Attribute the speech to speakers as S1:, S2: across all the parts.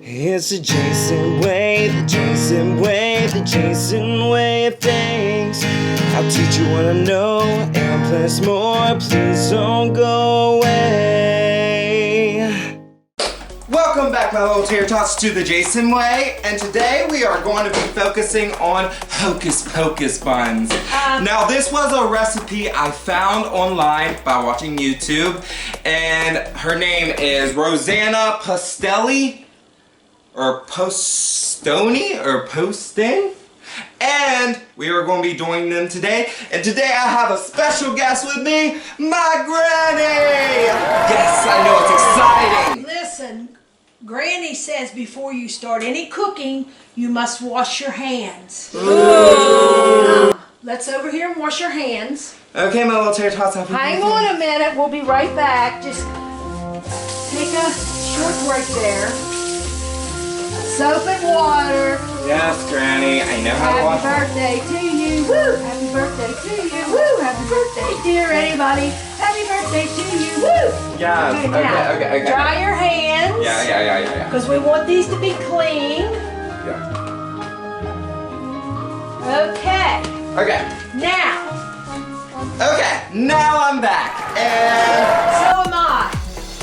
S1: It's the Jason way, the Jason way, the Jason way of things. I'll teach you what I know and plus more. Please don't go away. Welcome back, my little tater tots, to the Jason way, and today we are going to be focusing on Hocus Pocus Buns. Now, this was a recipe I found online by watching YouTube, and her name is Rosanna Pastelli, or Postoni, or Postin, and we are going to be doing them today. And today I have a special guest with me, my granny. Yes, I know, it's exciting.
S2: Listen, Granny says before you start any cooking, you must wash your hands. Let's over here and wash your hands.
S1: Okay, my little tater tots.
S2: Hang on a minute, we'll be right back. Just take a short break there. Soap and water.
S1: Yes, Granny, I know how to wash.
S2: Happy birthday to you. Woo! Happy birthday to you. Woo! Happy birthday, dear anybody. Happy birthday to you. Woo!
S1: Yes, okay.
S2: Dry your hands.
S1: Yeah.
S2: Because we want these to be clean.
S1: Yeah.
S2: Okay.
S1: Okay. Now I'm back. And
S2: So am I.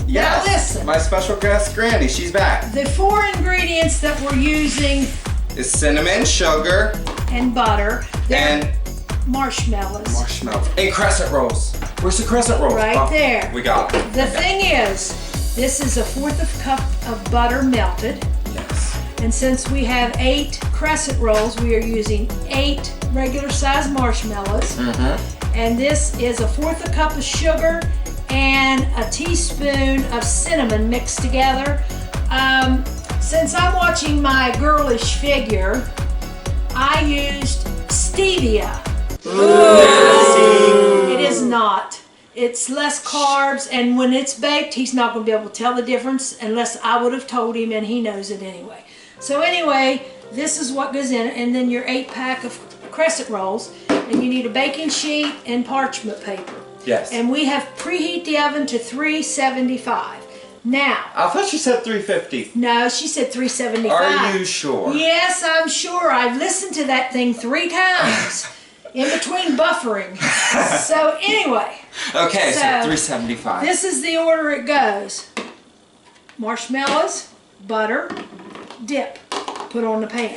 S1: yes,
S2: Now listen.
S1: my special guest, Granny, she's back.
S2: The 4 ingredients that we're using
S1: Is cinnamon, sugar,
S2: and butter. They're
S1: and
S2: marshmallows.
S1: marshmallows. And crescent rolls. Where's the crescent rolls?
S2: Right there.
S1: We got it.
S2: The thing is, this is a 1/4 cup of butter melted.
S1: Yes.
S2: And since we have 8 crescent rolls, we are using 8 regular sized marshmallows. And this is a 1/4 cup of sugar and a teaspoon of cinnamon mixed together. Since I'm watching my girlish figure, I used stevia. It is not. It's less carbs, and when it's baked, he's not going to be able to tell the difference unless I would have told him, and he knows it anyway. So anyway, this is what goes in it, and then your 8-pack of crescent rolls, and you need a baking sheet and parchment paper.
S1: Yes.
S2: And we have preheat the oven to 375. Now,
S1: I thought you said 350.
S2: no, she said 375.
S1: Are you sure?
S2: Yes, I'm sure. I've listened to that thing 3 times in between buffering. So anyway.
S1: Okay, so
S2: So,
S1: 375.
S2: This is the order it goes. Marshmallows, butter, dip, put on the pan.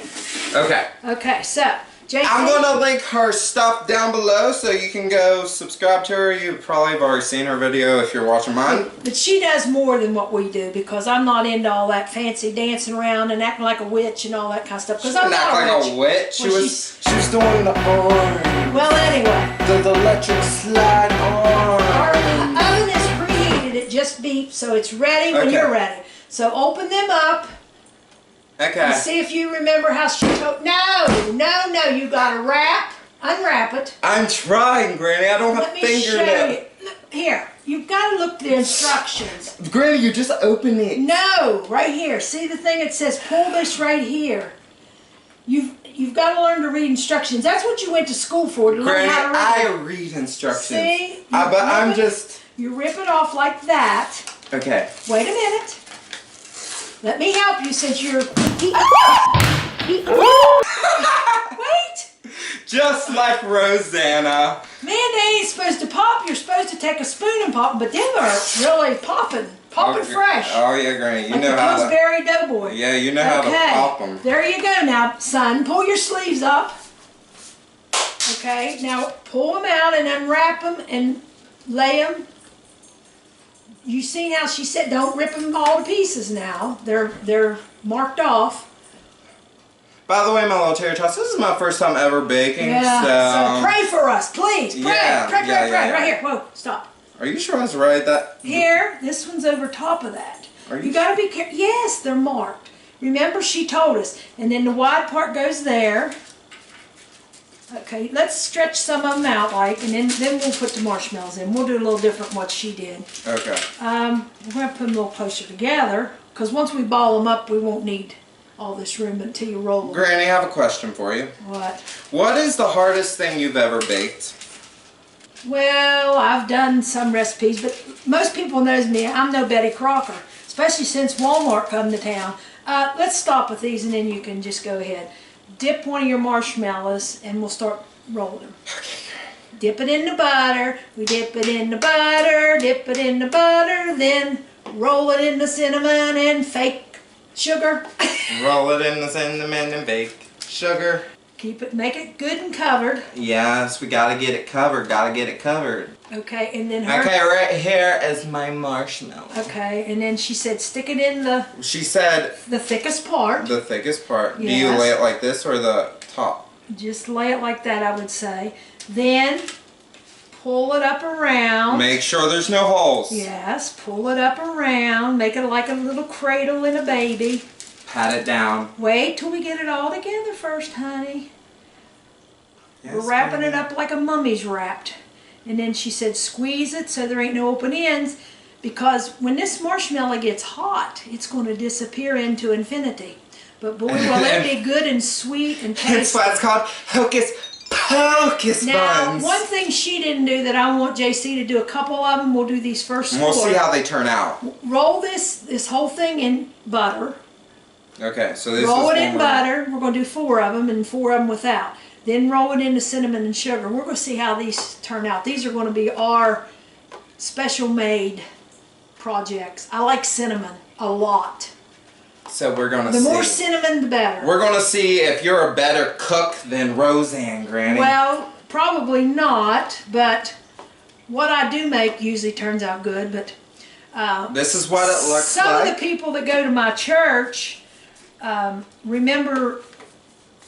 S1: Okay.
S2: Okay, so, Jason.
S1: I'm going to link her stuff down below so you can go subscribe to her. You probably have already seen her video if you're watching mine.
S2: But she does more than what we do because I'm not into all that fancy dancing around and acting like a witch and all that kind of stuff. Because I'm not
S1: like a witch. She was doing the arm.
S2: Well, anyway.
S1: The electric slide arm.
S2: Our oven is preheated. It just beeps, so it's ready when you're ready. So open them up.
S1: Okay.
S2: And see if you remember how she told. No, you gotta unwrap it.
S1: I'm trying, Granny. I don't have
S2: Let me show
S1: fingernails.
S2: you. Look, here, you've got to look at the instructions.
S1: Granny, you just open it.
S2: No, right here. See the thing it says, pull this right here. You've got to learn to read instructions. That's what you went to school for, to learn how to read.
S1: I read instructions.
S2: See?
S1: But I'm just...
S2: You rip it off like that.
S1: Okay.
S2: Wait a minute. Let me help you since you're... Wait!
S1: Just like Rosanna.
S2: Man, they ain't supposed to pop. You're supposed to take a spoon and pop them, but them are really popping fresh.
S1: Oh yeah, Granny, you
S2: like
S1: know
S2: the
S1: how to...
S2: Pillsbury Doughboy.
S1: Yeah, you know how to pop them.
S2: There you go now, son. Pull your sleeves up. Okay, now pull them out and unwrap them and lay them. You seen how she said don't rip them all to pieces now. They're marked off.
S1: By the way, my little tater tots, this is my first time ever baking,
S2: Yeah, so pray for us, please. Pray, pray. Right here. Whoa, stop.
S1: Are you sure I was right?
S2: Here, this one's over top of that. You gotta be careful. Yes, they're marked. Remember, she told us. And then the wide part goes there. Okay, let's stretch some of them out, and then we'll put the marshmallows in. We'll do a little different what she did.
S1: Okay.
S2: We're gonna put them a little closer together, because once we ball them up, we won't need all this room until you roll them.
S1: Granny, I have a question for you.
S2: What?
S1: What is the hardest thing you've ever baked?
S2: Well, I've done some recipes, but most people knows me. I'm no Betty Crocker, especially since Walmart come to town. Let's stop with these and then you can just go ahead. Dip one of your marshmallows and we'll start rolling them. Dip it in the butter. We dip it in the butter, dip it in the butter, then roll it in the cinnamon and fake sugar.
S1: Roll it in the cinnamon and bake sugar.
S2: Keep it, make it good and covered.
S1: Yes, we gotta get it covered,
S2: Okay, and then her...
S1: Okay, right here is my marshmallow.
S2: Okay, and then she said stick it in the...
S1: She said...
S2: the thickest part.
S1: The thickest part.
S2: Yes.
S1: Do you lay it like this or the top?
S2: Just lay it like that, I would say. Then pull it up around.
S1: Make sure there's no holes.
S2: Yes, pull it up around. Make it like a little cradle in a baby.
S1: Pat it down.
S2: Wait till we get it all together first, honey.
S1: Yes,
S2: We're wrapping it up like a mummy's wrapped. And then she said squeeze it so there ain't no open ends, because when this marshmallow gets hot, it's going to disappear into infinity. But boy, will it be good and sweet and tasty.
S1: That's why it's called Hocus Pocus Buns.
S2: Now, one thing she didn't do that I want JC to do, a couple of them, we'll do these first
S1: And we'll
S2: four.
S1: see how they turn out.
S2: Roll this whole thing in butter.
S1: Okay, so this
S2: Roll
S1: is
S2: it in butter. We're going to do 4 of them and 4 of them without. Then roll it into cinnamon and sugar. We're going to see how these turn out. These are going to be our special made projects. I like cinnamon a lot.
S1: So we're going to see.
S2: The more cinnamon, the better.
S1: We're going to see if you're a better cook than Roseanne, Granny.
S2: Well, probably not, but what I do make usually turns out good. But
S1: this is what it looks like.
S2: Some of the people that go to my church remember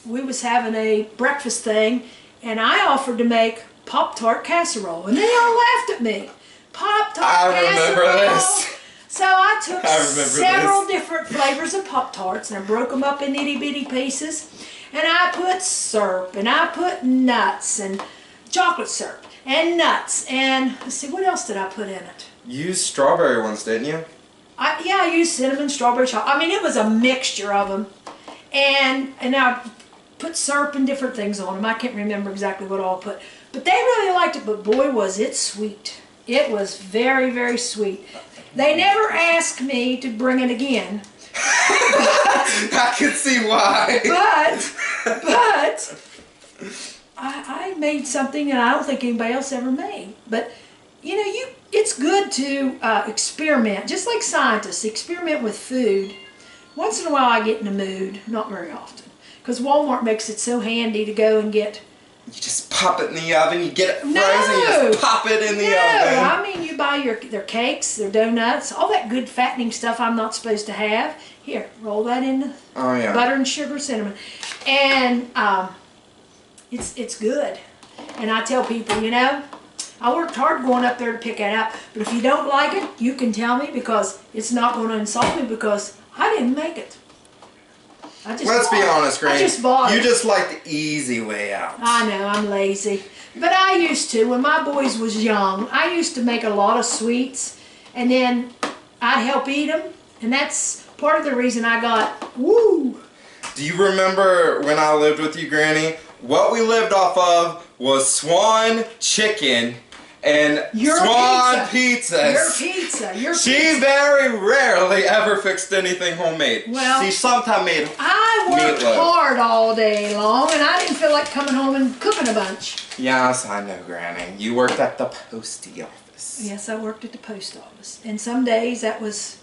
S2: we was having a breakfast thing, and I offered to make Pop-Tart Casserole, and they all laughed at me. Pop-Tart Casserole.
S1: I remember this.
S2: So I took several different flavors of Pop-Tarts, and I broke them up in itty-bitty pieces, and I put syrup, and I put nuts, and chocolate syrup, and nuts, and let's see, what else did I put in it?
S1: You used strawberry ones, didn't you?
S2: Yeah, I used cinnamon, strawberry, chocolate. I mean, it was a mixture of them. And I put syrup and different things on them. I can't remember exactly what all I put. But they really liked it, but boy, was it sweet. It was very, very sweet. They never asked me to bring it again.
S1: I can see why.
S2: But I made something that I don't think anybody else ever made. But, you know, it's good to experiment, just like scientists, experiment with food. Once in a while I get in the mood, not very often, because Walmart makes it so handy to go and get.
S1: You just pop it in the oven, you get it frozen, you just pop it in the oven.
S2: I mean, you buy their cakes, their donuts, all that good fattening stuff I'm not supposed to have. Here, roll that in the butter and sugar, cinnamon. And it's good. And I tell people, you know, I worked hard going up there to pick it up, but if you don't like it, you can tell me, because it's not going to insult me, because I didn't make it.
S1: Let's be honest, Granny.
S2: I just bought it.
S1: You just like the easy way out.
S2: I know, I'm lazy. But I used to, when my boys was young, I used to make a lot of sweets, and then I'd help eat them, and that's part of the reason I got, woo!
S1: Do you remember when I lived with you, Granny? What we lived off of was Swan chicken and Swan pizzas.
S2: Your pizza.
S1: She very rarely ever fixed anything homemade.
S2: Well,
S1: she sometimes made
S2: I worked hard all day long, and I didn't feel like coming home and cooking a bunch.
S1: Yes, I know, Granny. You worked at the postie office.
S2: Yes, I worked at the post office, and some days that was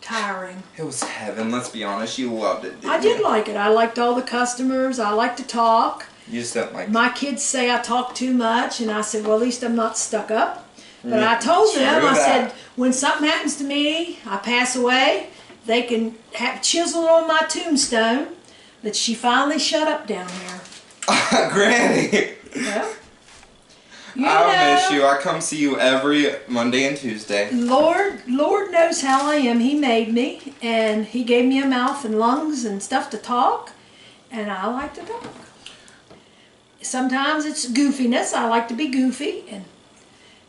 S2: tiring.
S1: It was heaven, let's be honest. You loved it, didn't you?
S2: I did like it. I liked all the customers. I liked to talk.
S1: You just don't like
S2: My kids say I talk too much, and I said, well, at least I'm not stuck up. But I told them, I said, when something happens to me, I pass away, they can have chiseled on my tombstone that she finally shut up down there.
S1: Granny!
S2: Well,
S1: I'll miss you. I come see you every Monday and Tuesday.
S2: Lord knows how I am. He made me, and He gave me a mouth and lungs and stuff to talk, and I like to talk. Sometimes it's goofiness. I like to be goofy,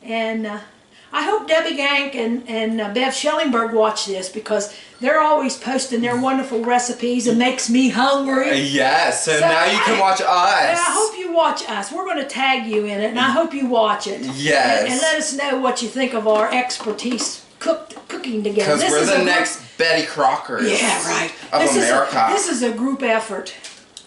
S2: and I hope Debbie Gank and Bev Schellingberg watch this, because they're always posting their wonderful recipes and makes me hungry.
S1: Yes, so now you can watch us.
S2: I hope you watch us. We're going to tag you in it, and I hope you watch it.
S1: Yes.
S2: And let us know what you think of our expertise cooking cooking together.
S1: Because we're the next Betty Crockers.
S2: Yeah, right.
S1: Of America.
S2: This is a group effort.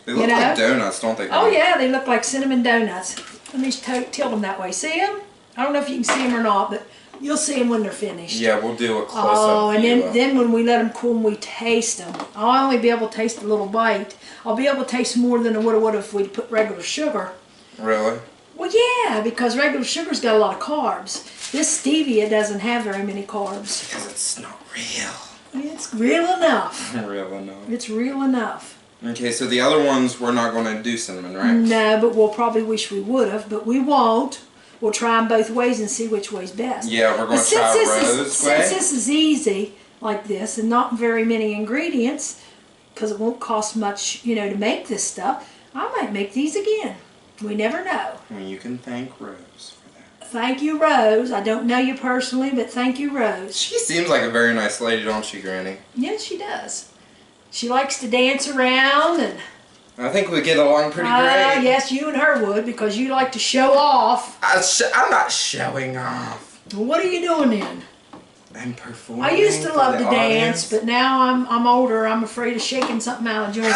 S1: They look like donuts, don't they?
S2: Oh yeah, they look like cinnamon donuts. Let me tilt them that way. See them? I don't know if you can see them or not, but you'll see them when they're finished.
S1: Yeah, we'll do a close-up.
S2: Oh, and then when we let them cool and we taste them, I'll only be able to taste a little bite. I'll be able to taste more than I would if we put regular sugar.
S1: Really?
S2: Well, yeah, because regular sugar's got a lot of carbs. This stevia doesn't have very many carbs.
S1: Because it's not real.
S2: It's real enough.
S1: Real enough.
S2: It's real enough.
S1: Okay, so the other ones we're not going to do cinnamon, right?
S2: No, but we'll probably wish we would have, but we won't. We'll try them both ways and see which way's best.
S1: Yeah, we're going to try rose way.
S2: Since this is easy like this and not very many ingredients, because it won't cost much, you know, to make this stuff, I might make these again. We never know.
S1: Well, you can thank Rose for that.
S2: Thank you, Rose. I don't know you personally, but thank you, Rose.
S1: She seems like a very nice lady, don't she, Granny?
S2: Yes, she does. She likes to dance around and...
S1: I think we get along pretty great.
S2: Yes, you and her would, because you like to show off.
S1: I'm not showing off.
S2: Well, what are you doing then?
S1: I'm performing.
S2: I used to love to dance,
S1: audience.
S2: but now I'm older. I'm afraid of shaking something out of joint.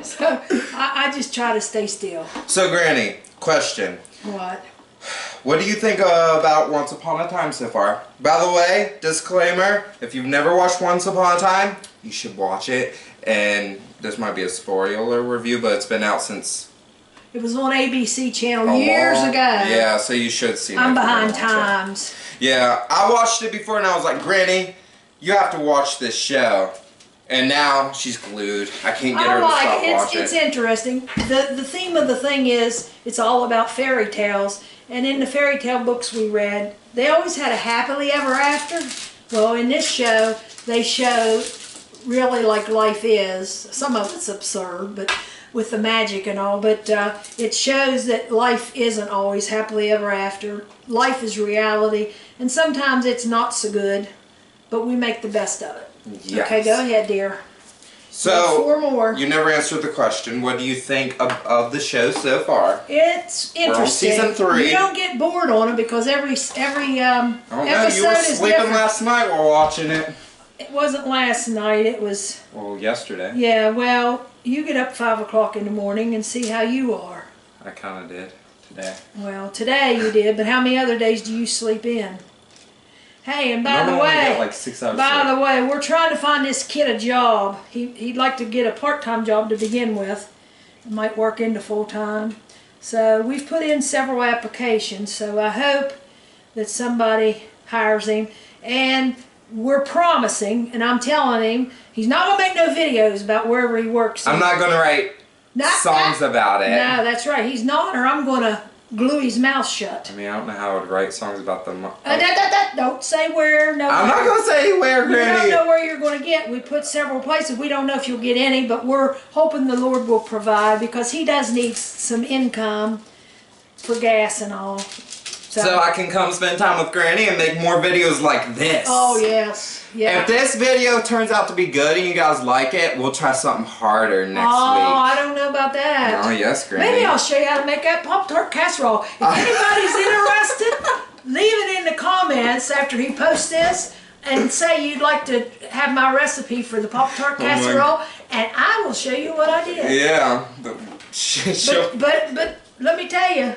S2: So I just try to stay still.
S1: So, Granny, question.
S2: What?
S1: What do you think about Once Upon a Time so far? By the way, disclaimer, if you've never watched Once Upon a Time, you should watch it. And this might be a spoiler review, but it's been out since...
S2: It was on ABC channel years ago.
S1: Yeah, so you should see it.
S2: I'm behind times.
S1: Yeah, I watched it before and I was like, Granny, you have to watch this show. And now she's glued. I can't get her to stop watching.
S2: It's interesting. The theme of the thing is it's all about fairy tales. And in the fairy tale books we read, they always had a happily ever after. Well, in this show, they show really like life is. Some of it's absurd, but with the magic and all. But it shows that life isn't always happily ever after. Life is reality. And sometimes it's not so good, but we make the best of it.
S1: Yes.
S2: Okay, go ahead, dear.
S1: So,
S2: 4 more.
S1: You never answered the question. What do you think of the show so far?
S2: It's interesting.
S1: We're on season 3.
S2: You don't get bored on it because every episode
S1: you were
S2: is
S1: sleeping
S2: different.
S1: last night while watching it.
S2: It wasn't last night. It was.
S1: Well, yesterday.
S2: Yeah. Well, you get up 5 o'clock in the morning and see how you are.
S1: I kind of did today.
S2: Well, today you did, but how many other days do you sleep in? Hey, and by the
S1: Normally I
S2: way,
S1: get like 6 hours sleep.
S2: we're trying to find this kid a job. He'd like to get a part-time job to begin with. It might work into full-time. So we've put in several applications. So I hope that somebody hires him. And we're promising, and I'm telling him, he's not going to make no videos about wherever he works.
S1: I'm not going to write songs about it.
S2: No, that's right. He's not, or I'm going to glue his mouth shut.
S1: I mean, I don't know how I would write songs about them.
S2: Don't say where. No.
S1: I'm not going to say where,
S2: We
S1: Granny.
S2: don't know where you're going to get. We put several places. We don't know if you'll get any, but we're hoping the Lord will provide because he does need some income for gas and all.
S1: So I can come spend time with Granny and make more videos like this.
S2: Oh, yes. Yeah.
S1: If this video turns out to be good and you guys like it, we'll try something harder next week.
S2: Oh, I don't know about that.
S1: Oh, yes, Granny.
S2: Maybe I'll show you how to make that Pop-Tart Casserole. If anybody's interested, leave it in the comments after he posts this and say you'd like to have my recipe for the Pop-Tart Casserole, and I will show you what I did.
S1: Yeah.
S2: But let me tell you,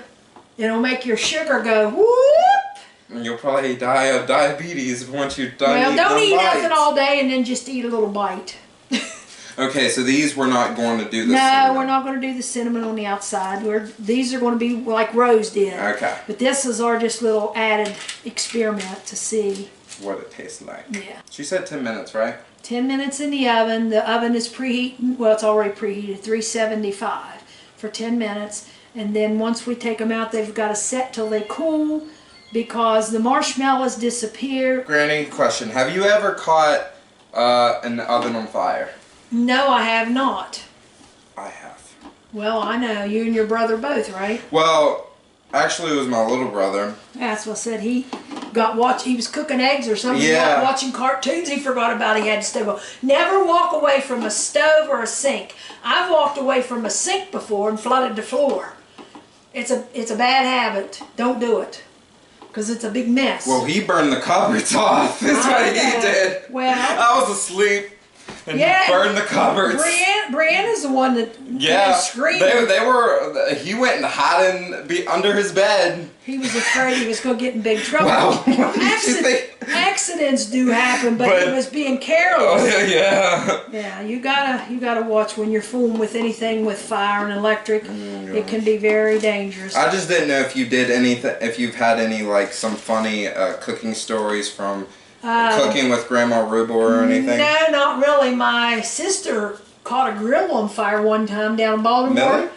S2: it'll make your sugar go whoop.
S1: You'll probably die of diabetes once you're done eating
S2: Well, don't eat
S1: bites.
S2: nothing all day and then just eat a little bite.
S1: Okay, so these we're not going to do this.
S2: No, we're not going to do the cinnamon on the outside. These are going to be like Rose did.
S1: Okay.
S2: But this is our just little added experiment to see
S1: what it tastes like.
S2: Yeah.
S1: She said 10 minutes, right?
S2: 10 minutes in the oven. The oven is preheating. Well, it's already preheated, 375 for 10 minutes. And then once we take them out, they've got to set till they cool because the marshmallows disappear.
S1: Granny, question. Have you ever caught an oven on fire?
S2: No, I have not.
S1: I have.
S2: Well, I know. You and your brother both, right?
S1: Well, actually it was my little brother.
S2: That's what I said. He was cooking eggs or something.
S1: Yeah.
S2: Watching cartoons. He forgot about he had to stove. Never walk away from a stove or a sink. I've walked away from a sink before and flooded the floor. It's a bad habit. Don't do it. because it's a big mess.
S1: Well, he burned the cupboards off. That's what he did.
S2: Well,
S1: I was asleep. And he burned the cupboards.
S2: Brianna's the one that screamed.
S1: They were. He went and hid under his bed.
S2: He was afraid he was going to get in big trouble.
S1: Wow. What did you think?
S2: Accidents do happen, but he was being careless.
S1: Oh, yeah.
S2: Yeah, you gotta watch when you're fooling with anything with fire and electric. It can be very dangerous.
S1: I just didn't know if you did anything. If you've had any like some funny cooking stories from. Cooking with Grandma Ruble or anything? No,
S2: not really. My sister caught a grill on fire one time down in Baltimore.
S1: Really?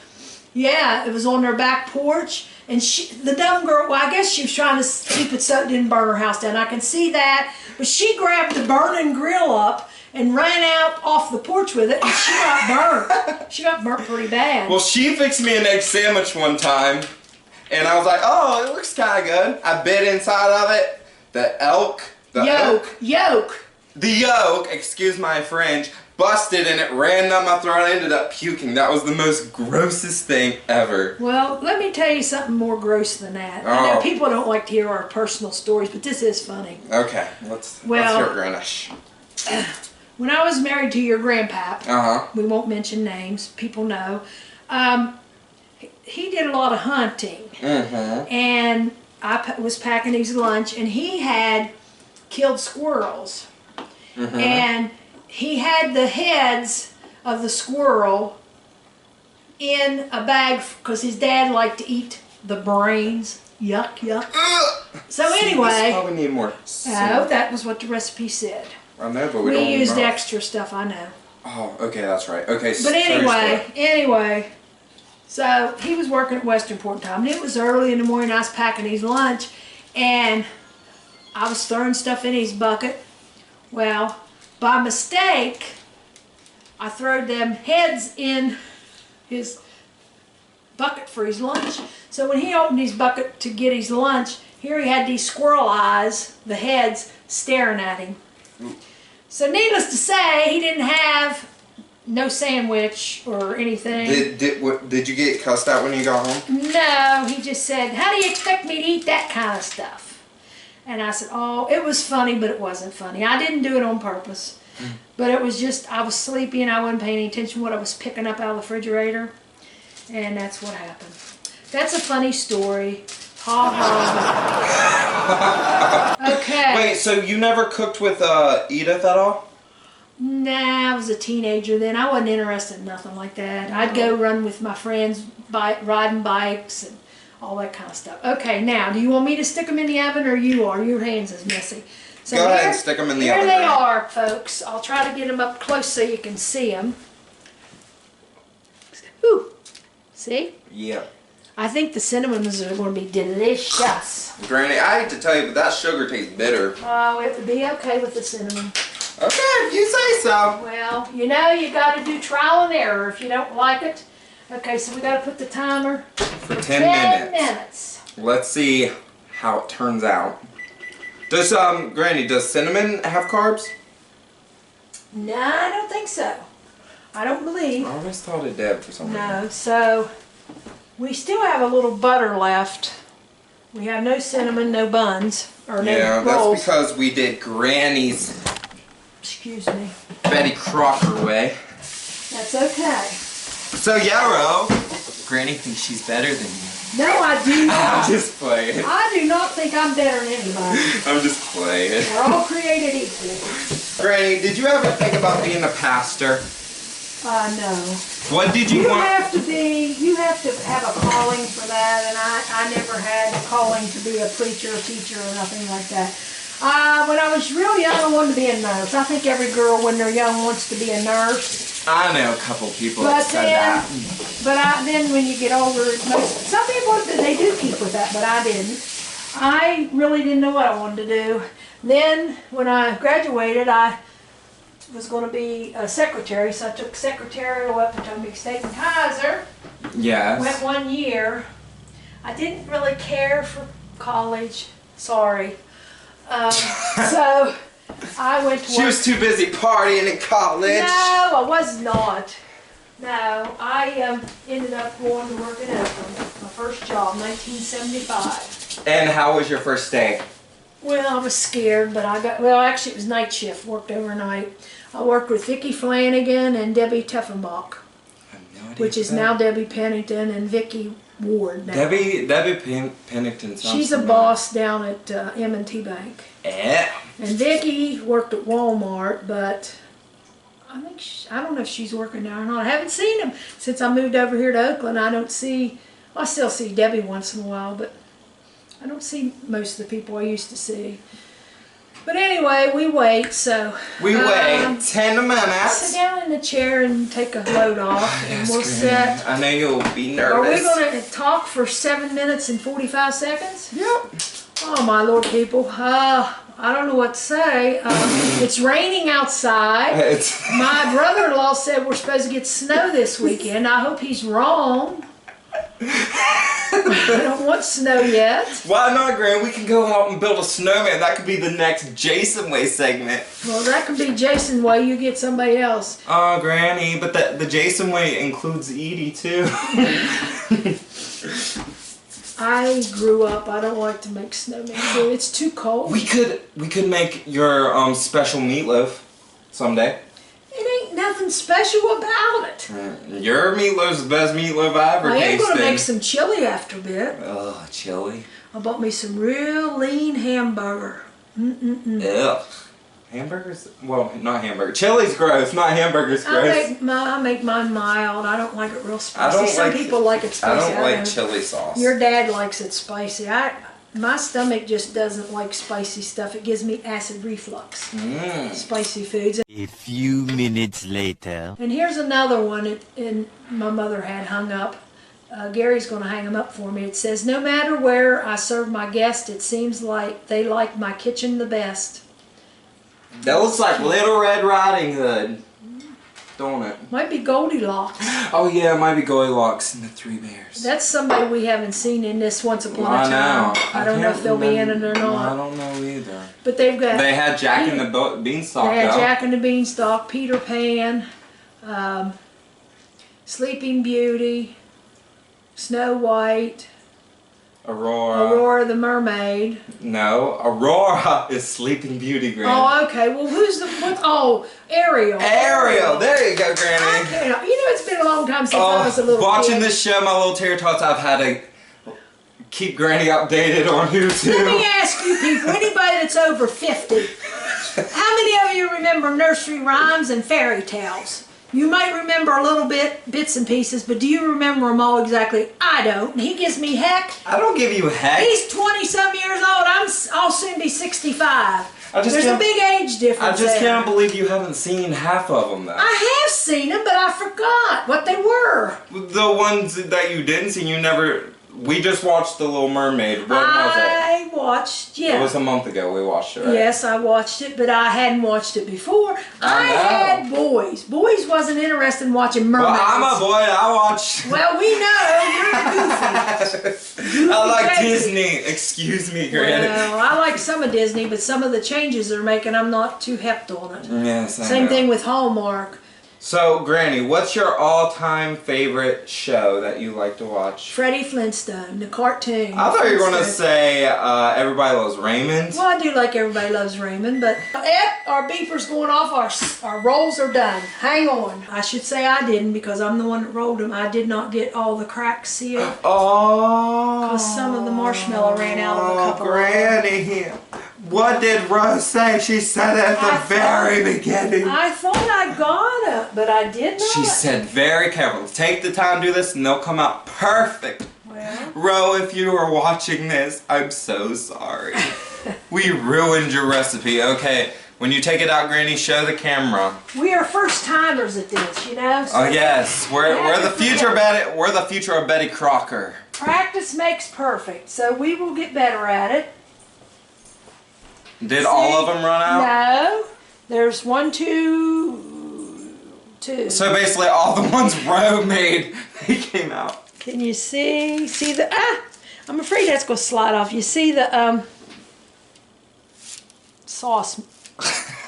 S2: Yeah, it was on their back porch. And the dumb girl, well, I guess she was trying to keep it so it didn't burn her house down. I can see that. But she grabbed the burning grill up and ran out off the porch with it, and she got burnt. She got burnt pretty bad.
S1: Well, she fixed me an egg sandwich one time, and I was like, oh, it looks kind of good. I bit inside of it. The yolk, excuse my French, busted and it ran down my throat. I ended up puking. That was the most grossest thing ever.
S2: Well, let me tell you something more gross than that. I know people don't like to hear our personal stories, but this is funny.
S1: Okay, let's hear it, Greenwich.
S2: When I was married to your grandpa, we won't mention names, people know, he did a lot of hunting. And I was packing his lunch, and he had killed squirrels. And he had the heads of the squirrel in a bag because his dad liked to eat the brains. Yuck, yuck. So anyway,
S1: probably need more.
S2: Oh, that was what the recipe said.
S1: I know, but we
S2: used extra stuff. I know.
S1: Oh, okay, that's right. Okay,
S2: but anyway, so he was working at Westernport time, and it was early in the morning. I was packing his lunch, and I was throwing stuff in his bucket. Well, by mistake, I throwed them heads in his bucket for his lunch. So when he opened his bucket to get his lunch, here he had these squirrel eyes, the heads, staring at him. So needless to say, he didn't have no sandwich or anything.
S1: Did you get cussed out when you got home?
S2: No, he just said, how do you expect me to eat that kind of stuff? And I said, oh, it was funny, but it wasn't funny. I didn't do it on purpose. But it was just, I was sleepy and I wasn't paying any attention to what I was picking up out of the refrigerator. And that's what happened. That's a funny story. Ha ha. Okay.
S1: Wait, so you never cooked with Edith at all?
S2: Nah, I was a teenager then. I wasn't interested in nothing like that. I'd go run with my friends, riding bikes and all that kind of stuff. Okay, now, do you want me to stick them in the oven or you are? Your hands is messy. So
S1: go ahead and stick them in the oven.
S2: Here they are, folks. I'll try to get them up close so you can see them. Ooh. See?
S1: Yeah.
S2: I think the cinnamons are going to be delicious.
S1: Granny, I hate to tell you, but that sugar tastes bitter.
S2: Oh, it would be okay with the cinnamon.
S1: Okay, if you say so.
S2: Well, you know, you got to do trial and error if you don't like it. Okay, so we got to put the timer
S1: for 10 minutes. Let's see how it turns out. Does Granny, does cinnamon have carbs?
S2: No, I don't think so. I don't believe.
S1: I always thought it did for some reason.
S2: No, so we still have a little butter left. We have no cinnamon, no buns, or no rolls.
S1: Yeah, that's because we did Granny's.
S2: Excuse me.
S1: Betty Crocker way.
S2: That's okay.
S1: So Yarrow, Granny thinks she's better than you.
S2: No, I do not.
S1: I'm just playing.
S2: I do not think I'm better than anybody.
S1: I'm just playing.
S2: We're all created equal.
S1: Granny, did you ever think about being a pastor?
S2: No.
S1: What did you want?
S2: You have to have a calling for that, and I never had a calling to be a preacher or teacher or nothing like that. When I was real young, I wanted to be a nurse. I think every girl when they're young wants to be a nurse.
S1: I know a couple people that said that.
S2: But then when you get older, some people, they do keep with that, but I didn't. I really didn't know what I wanted to do. Then when I graduated, I was going to be a secretary, so I took secretarial up at Potomac State and Kaiser.
S1: Yes.
S2: Went 1 year. I didn't really care for college. Sorry. So I went to work.
S1: She was too busy partying in college.
S2: No, I was not. No, I ended up going to work in Oakland. My first job, 1975.
S1: And how was your first day?
S2: Well, I was scared, but actually it was night shift, worked overnight. I worked with Vicki Flanagan and Debbie Teffenbach, which is now Debbie Pennington and Vicki Ward now.
S1: Debbie Pennington.
S2: She's a boss down at M&T Bank.
S1: Yeah.
S2: And Vicki worked at Walmart, but I don't know if she's working now or not. I haven't seen him since I moved over here to Oakland. I still see Debbie once in a while, but I don't see most of the people I used to see. But anyway, we wait, so...
S1: We wait 10 minutes.
S2: Sit down in the chair and take a load off, and we'll set...
S1: I know you'll be nervous.
S2: Are we going to talk for 7 minutes and 45 seconds?
S1: Yep.
S2: Oh, my Lord, people. I don't know what to say. It's raining outside. My brother-in-law said we're supposed to get snow this weekend. I hope he's wrong. I don't want snow yet.
S1: Why not, Gran? We can go out and build a snowman. That could be the next Jason Way segment.
S2: Well, that could be Jason Way. You get somebody else.
S1: Oh, Granny, but the Jason Way includes Edie, too.
S2: I grew up, I don't like to make snowmen, so it's too cold.
S1: We could make your special meatloaf someday.
S2: It ain't nothing special about it.
S1: Your meatloaf's the best meatloaf I ever tasted.
S2: I am going to make some chili after a bit.
S1: Oh, chili.
S2: I bought me some real lean hamburger.
S1: Ugh. Hamburgers? Well, not hamburger. Chili's gross, not hamburgers gross.
S2: I make mine mild. I don't like it real spicy. Some people like it spicy.
S1: I don't like chili sauce.
S2: Your dad likes it spicy. My stomach just doesn't like spicy stuff. It gives me acid reflux. Spicy foods.
S3: A few minutes later.
S2: And here's another one and my mother had hung up. Gary's going to hang them up for me. It says, no matter where I serve my guests, it seems like they like my kitchen the best.
S1: That looks like Little Red Riding Hood, don't it?
S2: Might be Goldilocks.
S1: Oh yeah, it might be Goldilocks and the Three Bears.
S2: That's somebody we haven't seen in this Once Upon a Time. I don't know if they'll be in it or not.
S1: I don't know either.
S2: But they've got...
S1: They had Jack and the Beanstalk,
S2: They had Jack and the Beanstalk, Peter Pan, Sleeping Beauty, Snow White, Aurora the Mermaid.
S1: No, Aurora is Sleeping Beauty, Granny.
S2: Oh, okay. Well, Ariel.
S1: Ariel. There you go, Granny.
S2: It's been a long time since I was a little
S1: watching
S2: kid.
S1: this show, my little Terry Tots, I've had to keep Granny updated on who to.
S2: Let me ask you people, anybody that's over 50, how many of you remember nursery rhymes and fairy tales? You might remember a little bits and pieces, but do you remember them all exactly? I don't. And he gives me heck.
S1: I don't give you heck.
S2: He's 20-some years old. I'll soon be 65. There's a big age difference.
S1: I just can't believe you haven't seen half of them, though.
S2: I have seen them, but I forgot what they were.
S1: The ones that you didn't see, you never... We just watched The Little Mermaid. What was it?
S2: I watched, yeah.
S1: It was a month ago we watched it, right?
S2: Yes, I watched it, but I hadn't watched it before. I had boys. Boys wasn't interested in watching mermaids.
S1: Well, I'm a boy, I watch...
S2: Well, we know, you're goofy.
S1: I like Disney. Excuse me, Granny.
S2: Well, I like some of Disney, but some of the changes they're making, I'm not too hepped on it.
S1: Yes, I
S2: Same
S1: know.
S2: thing with Hallmark.
S1: So, Granny, what's your all-time favorite show that you like to watch?
S2: Freddie Flintstone, the cartoon.
S1: I thought you were going to say Everybody Loves Raymond.
S2: Well, I do like Everybody Loves Raymond, but our beeper's going off. Our rolls are done. Hang on. I should say I didn't because I'm the one that rolled them. I did not get all the cracks sealed.
S1: Oh.
S2: Because some of the marshmallow ran out of a couple
S1: Granny. What did Rose say? She said it at the very beginning.
S2: I thought I got it, but I did not.
S1: She said very careful. Take the time to do this and they'll come out perfect.
S2: Well.
S1: Ro, if you are watching this, I'm so sorry. We ruined your recipe. Okay, when you take it out, Granny, show the camera.
S2: We are first timers at this, you know. So
S1: oh yes, we're the future Betty. We're the future of Betty Crocker.
S2: Practice makes perfect, so we will get better at it.
S1: Did all of them run out?
S2: No. There's 1, 2, 2.
S1: So basically all the ones Ro made, they came out.
S2: Can you see the, I'm afraid that's going to slide off. You see the, sauce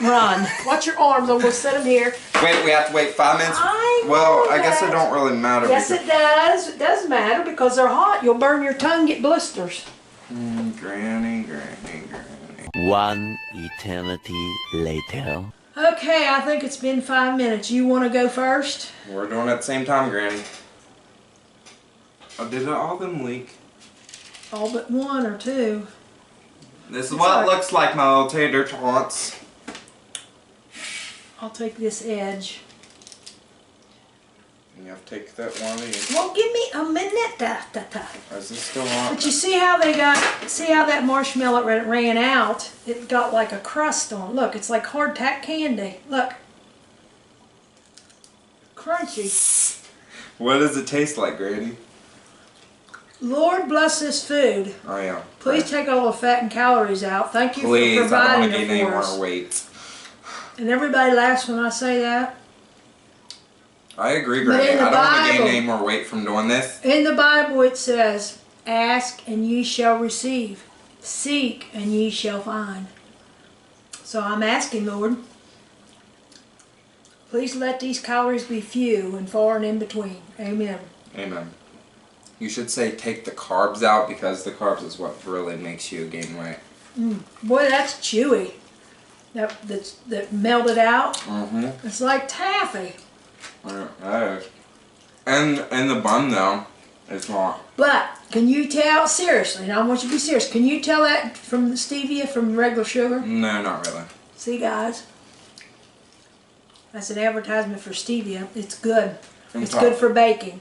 S2: run. Watch your arms, I'm going to set them here.
S1: Wait, we have to wait 5 minutes? I guess it don't really matter.
S2: Yes, it does. It does matter because they're hot. You'll burn your tongue, get blisters.
S1: Granny.
S3: One eternity later.
S2: Okay, I think it's been 5 minutes. You want to go first?
S1: We're doing it at the same time, Granny. Oh, did all of them leak?
S2: All but 1 or 2.
S1: This is what it looks like, my little tater tots.
S2: I'll take this edge.
S1: You have to take that one of these.
S2: Well, give me a minute.
S1: Is this still on?
S2: But you see how that marshmallow ran out? It got like a crust on. Look, it's like hardtack candy. Look. Crunchy.
S1: What does it taste like, Granny?
S2: Lord bless this food.
S1: Oh yeah.
S2: Please take all the fat and calories out. Thank you for providing
S1: I don't want to
S2: it
S1: gain any
S2: for us.
S1: more weight.
S2: And everybody laughs when I say that.
S1: I agree,
S2: But
S1: Granny.
S2: in the
S1: I don't want to
S2: Bible-
S1: gain any more weight from doing this.
S2: In the Bible it says, ask and ye shall receive. Seek and ye shall find. So I'm asking, Lord, please let these calories be few and far and in between. Amen.
S1: Amen. You should say take the carbs out because the carbs is what really makes you gain weight.
S2: Boy, that's chewy. That melted out.
S1: Mm-hmm.
S2: It's like taffy.
S1: That is. And the bun though, it's not.
S2: But can you tell, seriously, now I want you to be serious, can you tell that from the stevia from regular sugar?
S1: No, not really.
S2: See guys, that's an advertisement for stevia. It's good. It's good for baking.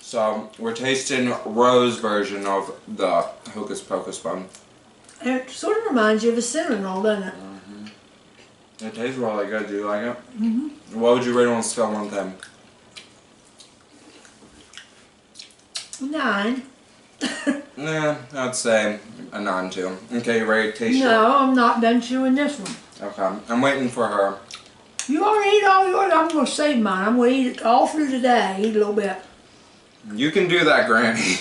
S1: So we're tasting Rose's version of the Hocus Pocus bun.
S2: And it sort of reminds you of a cinnamon roll, doesn't it?
S1: It tastes really good. Do you like it? Mm-hmm. What would you rate on a scale of 1 to 10?
S2: 9.
S1: Nah, I'd say a 9 too. Okay, you ready to taste it?
S2: No, I'm not done chewing this one.
S1: Okay, I'm waiting for her.
S2: You already eat all yours. I'm going to save mine. I'm going to eat it all through today. Eat a little bit.
S1: You can do that, Granny.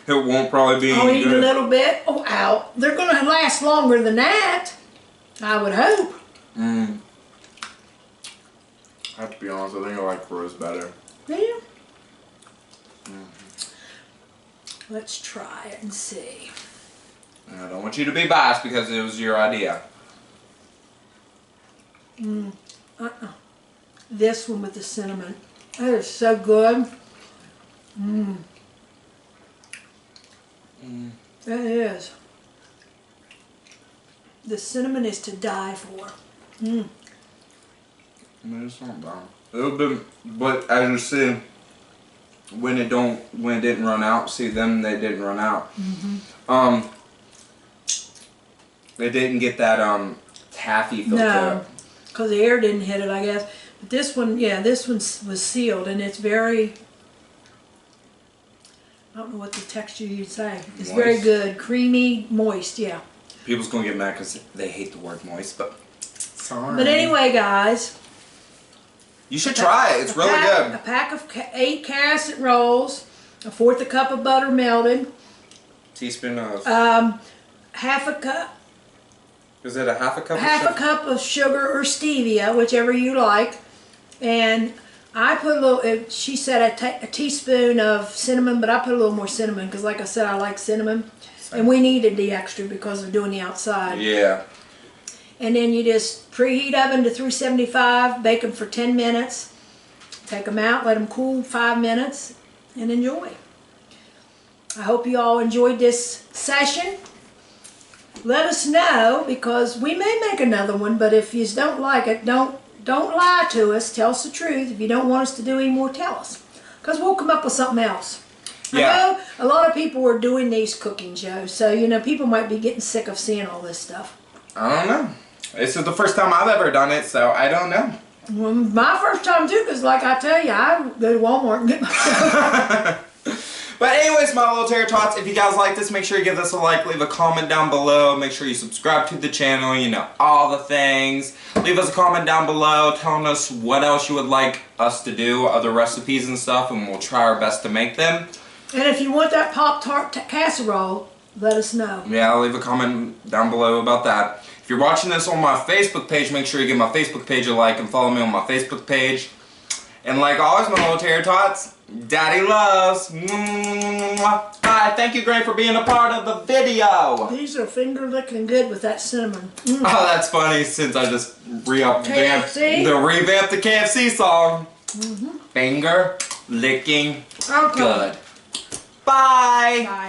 S1: It won't probably be
S2: I'll eat
S1: good.
S2: a little bit. Oh, ow. They're going to last longer than that. I would hope.
S1: I have to be honest, I think I like Rose better.
S2: Yeah. Let's try it and see.
S1: And I don't want you to be biased because it was your idea.
S2: This one with the cinnamon. That is so good. That is. The cinnamon is to die for.
S1: I mean, it's not bad. It'll be, but as you see, when it didn't run out, see them, they didn't run out. They didn't get that taffy feel to
S2: No,
S1: it.
S2: because the air didn't hit it, I guess. But this one, yeah, this one was sealed, and it's very, I don't know what the texture you'd say. It's very
S1: Moist.
S2: good, creamy, moist, yeah.
S1: People's gonna get mad because they hate the word moist, but sorry.
S2: But anyway, guys.
S1: You should try it. It's really good.
S2: A pack of 8 casset rolls, 1/4 cup of butter melted,
S1: Teaspoon of.
S2: half a cup.
S1: Is it a half a cup?
S2: Half a cup of sugar or stevia, whichever you like, and I put a little. She said a teaspoon of cinnamon, but I put a little more cinnamon because, like I said, I like cinnamon, and we needed the extra because of doing the outside.
S1: Yeah.
S2: And then you just preheat oven to 375, bake them for 10 minutes, take them out, let them cool 5 minutes, and enjoy. I hope you all enjoyed this session. Let us know, because we may make another one, but if you don't like it, don't lie to us. Tell us the truth. If you don't want us to do any more, tell us, because we'll come up with something else.
S1: Yeah.
S2: I know a lot of people are doing these cooking shows, so you know people might be getting sick of seeing all this stuff.
S1: I don't know. This is the first time I've ever done it, so I don't know.
S2: Well, my first time too, because like I tell you, I go to Walmart and get myself.
S1: But anyways, my little Terror Tots, if you guys like this, make sure you give this a like, leave a comment down below, make sure you subscribe to the channel, you know, all the things. Leave us a comment down below telling us what else you would like us to do, other recipes and stuff, and we'll try our best to make them.
S2: And if you want that Pop-Tart Casserole, let us know.
S1: Yeah, leave a comment down below about that. If you're watching this on my Facebook page, make sure you give my Facebook page a like and follow me on my Facebook page. And like always, my little tater tots, Daddy loves. Hi, thank you, Gray, for being a part of the video.
S2: These are finger licking good with that cinnamon.
S1: Oh, that's funny since I just revamped the KFC song. Finger licking good. Bye.
S2: Bye.